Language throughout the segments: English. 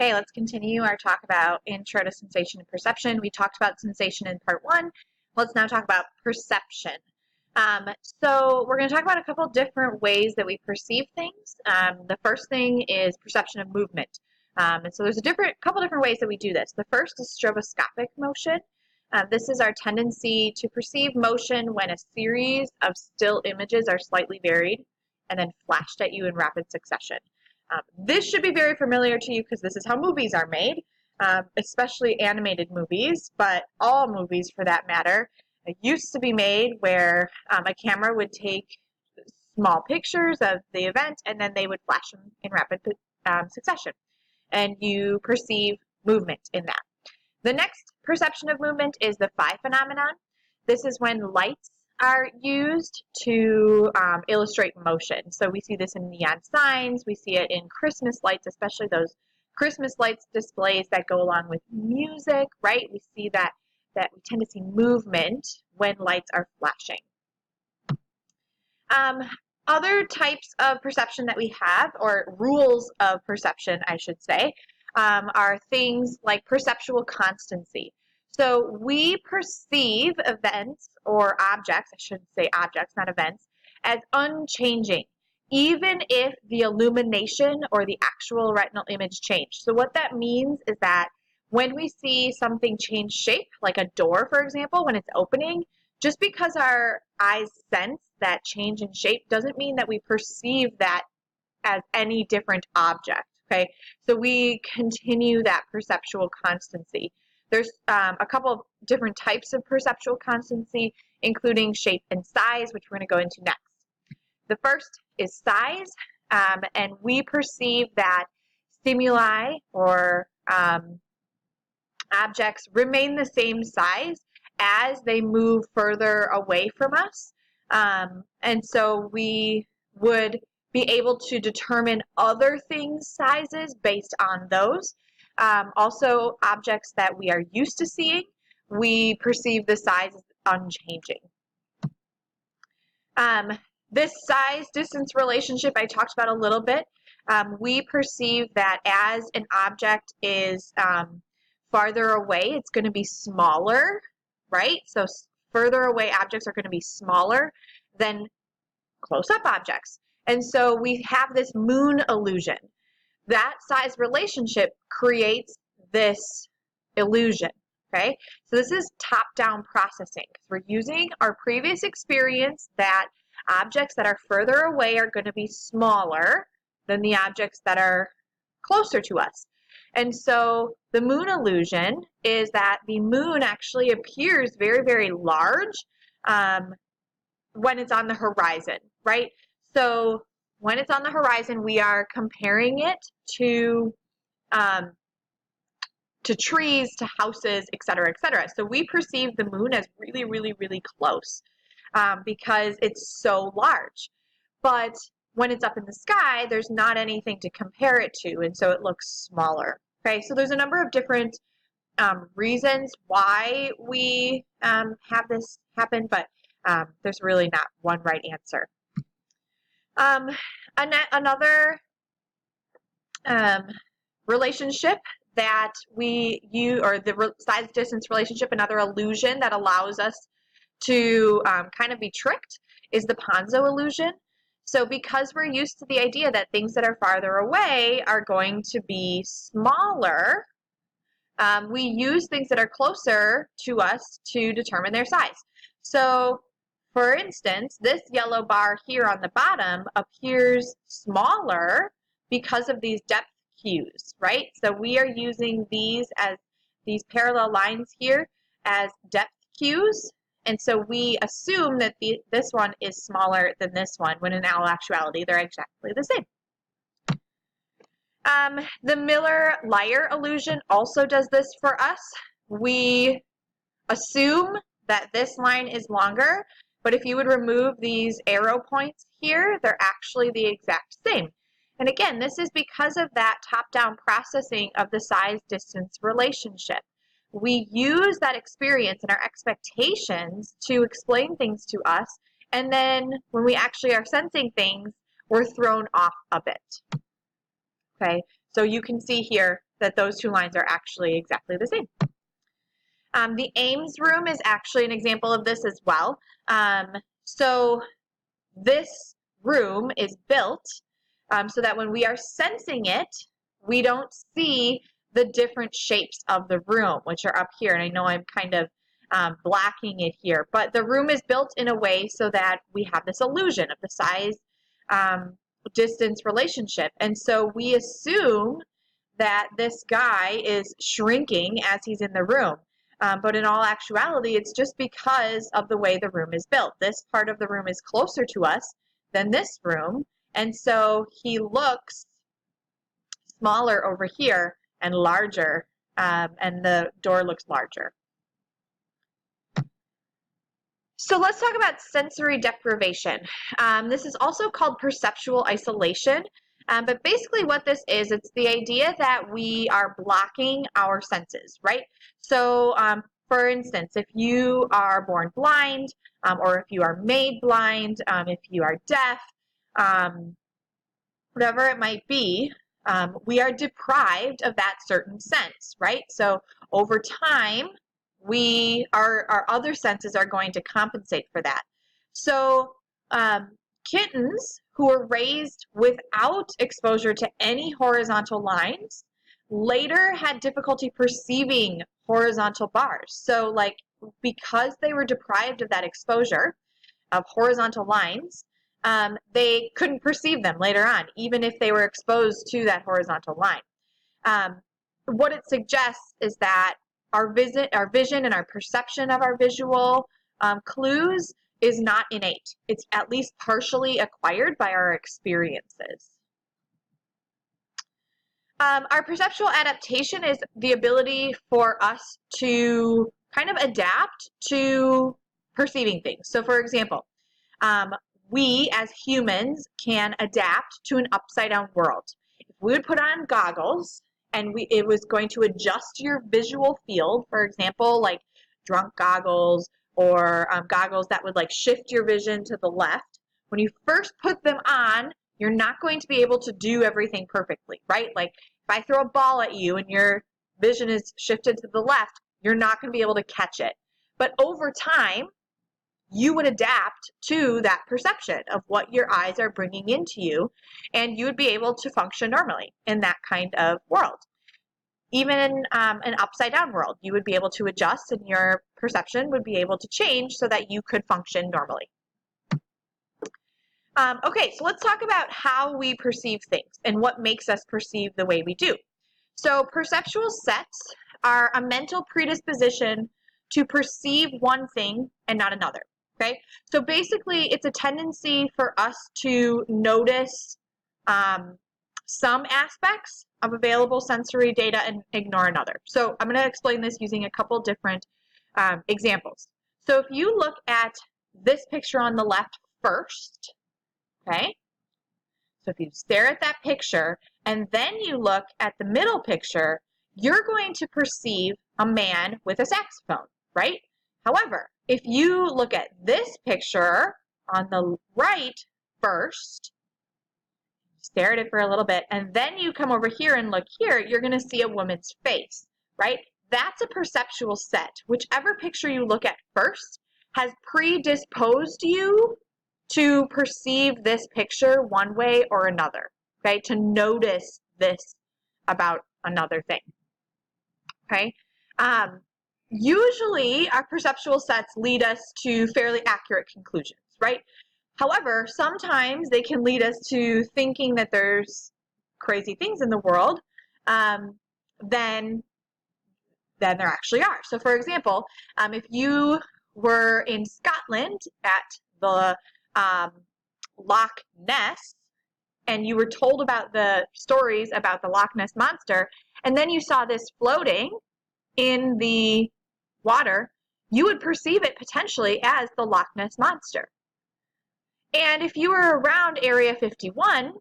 Okay, let's continue our talk about intro to sensation and perception. We talked about sensation in part one. Let's now talk about perception. So we're going to talk about a couple different ways that we perceive things. The first thing is perception of movement. And so there's a couple different ways that we do this. The first is stroboscopic motion. This is our tendency to perceive motion when a series of still images are slightly varied and then flashed at you in rapid succession. This should be very familiar to you because this is how movies are made, especially animated movies, but all movies for that matter. It used to be made where a camera would take small pictures of the event and then they would flash them in rapid succession. And you perceive movement in that. The next perception of movement is the phi phenomenon. This is when lights are used to illustrate motion. So we see this in neon signs, we see it in Christmas lights, especially those Christmas lights displays that go along with music, right? We see that we tend to see movement when lights are flashing. Other types of perception that we have, or rules of perception, I should say, are things like perceptual constancy. So we perceive events or objects, I should say objects, not events, as unchanging, even if the illumination or the actual retinal image changed. So what that means is that when we see something change shape, like a door, for example, when it's opening, just because our eyes sense that change in shape doesn't mean that we perceive that as any different object, okay? So we continue that perceptual constancy. There's a couple of different types of perceptual constancy, including shape and size, which we're going to go into next. The first is size, and we perceive that stimuli or objects remain the same size as they move further away from us. And so we would be able to determine other things' sizes based on those. Also, objects that we are used to seeing, we perceive the size as unchanging. This size-distance relationship I talked about a little bit. We perceive that as an object is farther away, it's going to be smaller, right? So further away objects are going to be smaller than close-up objects. And so we have this moon illusion. That size relationship creates this illusion, okay? So this is top-down processing. We're using our previous experience that objects that are further away are going to be smaller than the objects that are closer to us. And so the moon illusion is that the moon actually appears very, very large when it's on the horizon, right? So when it's on the horizon, we are comparing it to trees, to houses, et cetera, et cetera. So we perceive the moon as really, really, really close because it's so large. But when it's up in the sky, there's not anything to compare it to, and so it looks smaller. Okay, so there's a number of different reasons why we have this happen, but there's really not one right answer. Another relationship that we use, or the size-distance relationship, another illusion that allows us to kind of be tricked, is the Ponzo illusion. So because we're used to the idea that things that are farther away are going to be smaller, we use things that are closer to us to determine their size. So for instance, this yellow bar here on the bottom appears smaller because of these depth cues, right? So we are using these parallel lines here as depth cues. And so we assume that this one is smaller than this one, when in all actuality, they're exactly the same. The Miller-Lyer illusion also does this for us. We assume that this line is longer, but if you would remove these arrow points here, they're actually the exact same. And again, this is because of that top-down processing of the size-distance relationship. We use that experience and our expectations to explain things to us, and then when we actually are sensing things, we're thrown off a bit. Okay, So you can see here that those two lines are actually exactly the same. The Ames room is actually an example of this as well. So this room is built so that when we are sensing it, we don't see the different shapes of the room, which are up here. And I know I'm kind of blacking it here, but the room is built in a way so that we have this illusion of the size distance relationship. And so we assume that this guy is shrinking as he's in the room. But in all actuality, it's just because of the way the room is built. This part of the room is closer to us than this room, and so he looks smaller over here and larger, and the door looks larger. So let's talk about sensory deprivation. This is also called perceptual isolation. But basically what this is, it's the idea that we are blocking our senses, right? So for instance, if you are born blind, or if you are made blind, if you are deaf, whatever it might be, we are deprived of that certain sense, right? So over time, our other senses are going to compensate for that. So kittens who were raised without exposure to any horizontal lines later had difficulty perceiving horizontal bars. So like because they were deprived of that exposure of horizontal lines, they couldn't perceive them later on, even if they were exposed to that horizontal line. What it suggests is that our vision and our perception of our visual clues is not innate. It's at least partially acquired by our experiences. Our perceptual adaptation is the ability for us to kind of adapt to perceiving things. So for example, we as humans can adapt to an upside down world. If we would put on goggles and it was going to adjust your visual field, for example, like drunk goggles or goggles that would like shift your vision to the left, when you first put them on, you're not going to be able to do everything perfectly, right? Like if I throw a ball at you and your vision is shifted to the left, you're not going to be able to catch it. But over time, you would adapt to that perception of what your eyes are bringing into you, and you would be able to function normally in that kind of world. Even in an upside down world, you would be able to adjust and your perception would be able to change so that you could function normally. Okay, so let's talk about how we perceive things and what makes us perceive the way we do. So perceptual sets are a mental predisposition to perceive one thing and not another. Okay, so basically it's a tendency for us to notice some aspects of available sensory data and ignore another. So I'm going to explain this using a couple different examples. So if you look at this picture on the left first, okay, so if you stare at that picture and then you look at the middle picture, you're going to perceive a man with a saxophone, right? However, if you look at this picture on the right first, stare at it for a little bit, and then you come over here and look here, you're going to see a woman's face, right? That's a perceptual set. Whichever picture you look at first has predisposed you to perceive this picture one way or another, okay? To notice this about another thing, okay? Usually, our perceptual sets lead us to fairly accurate conclusions, right? However, sometimes they can lead us to thinking that there's crazy things in the world than there actually are. So, for example, if you were in Scotland at the Loch Ness and you were told about the stories about the Loch Ness Monster, and then you saw this floating in the water, you would perceive it potentially as the Loch Ness Monster. And if you were around Area 51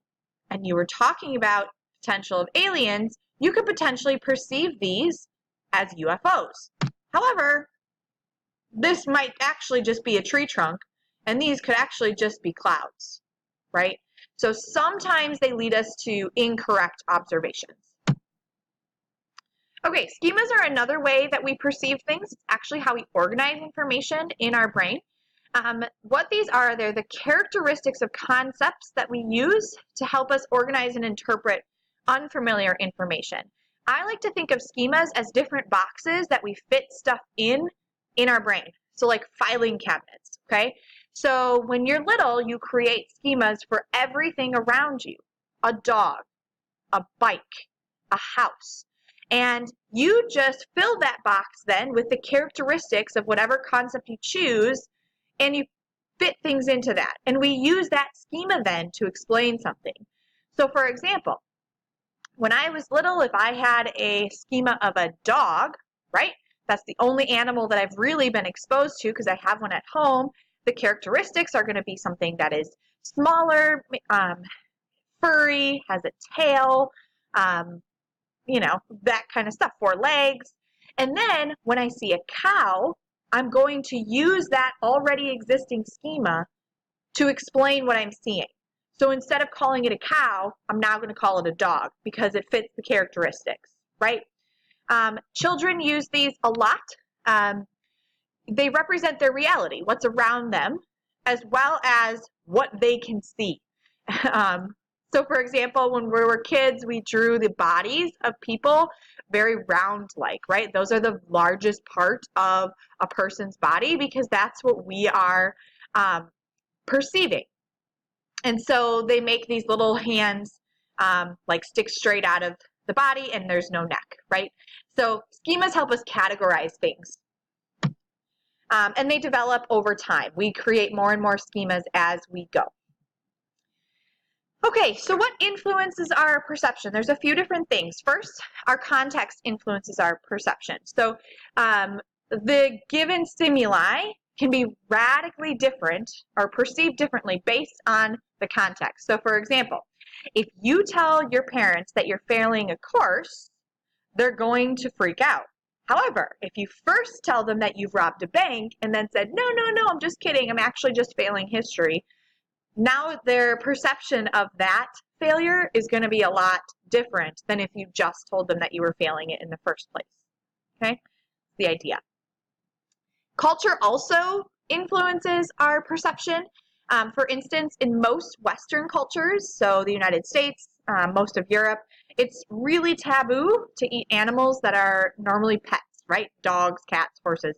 and you were talking about potential of aliens, you could potentially perceive these as UFOs. However, this might actually just be a tree trunk, and these could actually just be clouds, right? So sometimes they lead us to incorrect observations. Okay, schemas are another way that we perceive things. It's actually how we organize information in our brain. What these are, they're the characteristics of concepts that we use to help us organize and interpret unfamiliar information. I like to think of schemas as different boxes that we fit stuff in our brain. So like filing cabinets, okay? So when you're little, you create schemas for everything around you. A dog, a bike, a house. And you just fill that box then with the characteristics of whatever concept you choose, and you fit things into that. And we use that schema then to explain something. So for example, when I was little, if I had a schema of a dog, right? That's the only animal that I've really been exposed to because I have one at home. The characteristics are going to be something that is smaller, furry, has a tail, you know, that kind of stuff, 4 legs. And then when I see a cow, I'm going to use that already existing schema to explain what I'm seeing. So instead of calling it a cow, I'm now going to call it a dog because it fits the characteristics, right? Children use these a lot. They represent their reality, what's around them, as well as what they can see. So for example, when we were kids, we drew the bodies of people very round-like, right? Those are the largest part of a person's body because that's what we are perceiving. And so they make these little hands like stick straight out of the body and there's no neck, right? So schemas help us categorize things. And they develop over time. We create more and more schemas as we go. Okay, so what influences our perception? There's a few different things. First, our context influences our perception. So the given stimuli can be radically different or perceived differently based on the context. So for example, if you tell your parents that you're failing a course, they're going to freak out. However, if you first tell them that you've robbed a bank and then said, no, I'm just kidding, I'm actually just failing history, now their perception of that failure is going to be a lot different than if you just told them that you were failing it in the first place. Okay? The idea. Culture also influences our perception. For instance, in most Western cultures, so the United States, most of Europe, it's really taboo to eat animals that are normally pets, right? Dogs, cats, horses.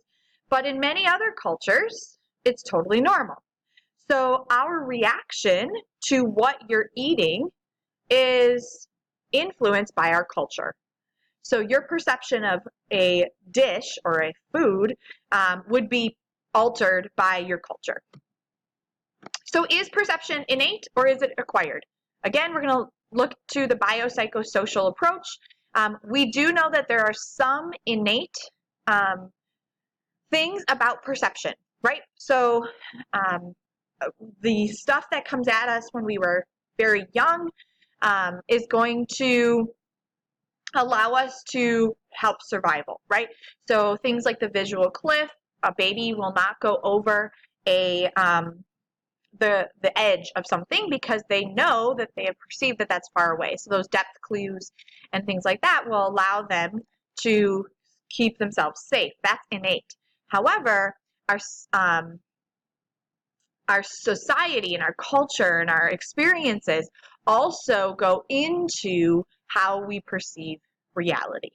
But in many other cultures, it's totally normal. So our reaction to what you're eating is influenced by our culture. So your perception of a dish or a food would be altered by your culture. So is perception innate or is it acquired? Again, we're going to look to the biopsychosocial approach. We do know that there are some innate things about perception, right? So the stuff that comes at us when we were very young is going to allow us to help survival, right? So things like the visual cliff, a baby will not go over the edge of something because they know that they have perceived that that's far away. So those depth clues and things like that will allow them to keep themselves safe. That's innate. However, our society and our culture and our experiences also go into how we perceive reality.